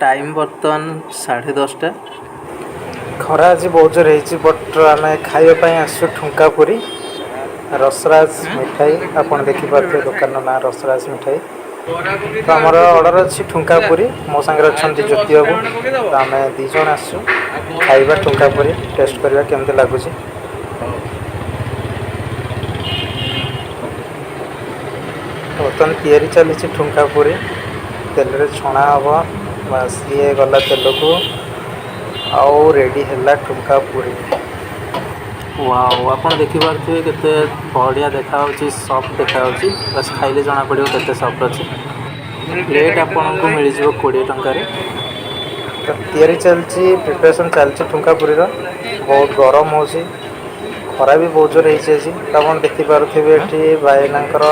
Time बर्तमान 10:30 खरा आज बहुत जोर है बट आम खावाई आसु ठुंका पुरी रसराज मिठाई आपन देखिपे दुकान ना रसराज मिठाई तो आमर ऑर्डर अच्छी ठुंका पुरी मो सांगे अच्छा ज्योति बाबू तो आम दीज आसु खाइबा ठुंका पुरी टेस्ट करवा केमती लगुच बर्तमान या चली ठुंका पुरी तेल छणा हम बस ये गला तेल को आउ रेडी है ठुंका पुरी। वाओ आपन देखि पारथिबे केते बढ़िया देखा होची सॉफ्ट देखा होची बस खाइले जना पड़ियो केते सॉफ्ट अछि। प्लेट आपन को मिल जिवो 20 टंका रे तो तैयारी चलची प्रिपरेशन चलची ठुंका पुरी रो बहुत गरम होची खरा भी बहुत जोर है तो आप देखी पारे ये भाईनाकर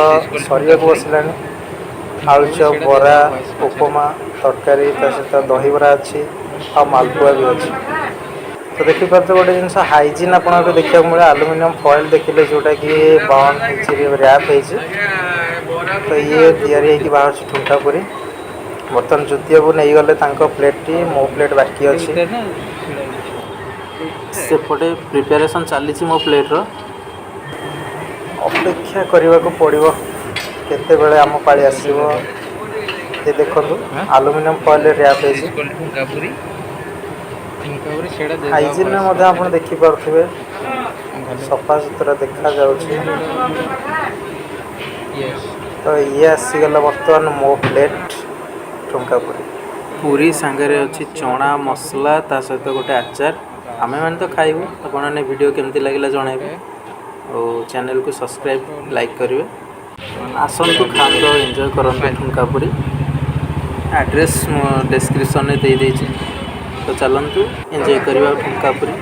सरिया को बसलानी आलुचप बरा उपमा तरकारी सहित दहीबरा अच्छी आ मालपुआ भी अच्छी तो देखी पारे गोटे जिन हाइजीन आपको देखा मिले आलुमिनियम फॉइल देखिले जोटा कि बाउंड रैप तो ये बाहर ठुंका पुरी बर्तमान ज्योति बाबू नहीं गले प्लेट टी मो प्लेट बाकी अच्छी सेपटे प्रिपेरेशन चली मो प्लेट रो अपेक्षा करने को पड़ो केते बेले आम पाली आसो ये देखो आलुमिनियम फॉइल रैप हाइजीन में आप देखिपे सफा सुतरा देखा जाउछि तो ये आसीगला बर्तमान मो प्लेट ठुंका पुरी पूरी सांगरे अच्छी चना मसला ता सहित गोटे आचार आमे मैंने तो खाइबू आपने वीडियो केमती लगे जनइबे और चैनल को सब्सक्राइब लाइक करेंगे आसतु खाते एंजॉय करते ठुंका पुरी एड्रेस डिस्क्रिप्शन में दे देछि तो चलतु एंजॉय करवा ठुंका पुरी।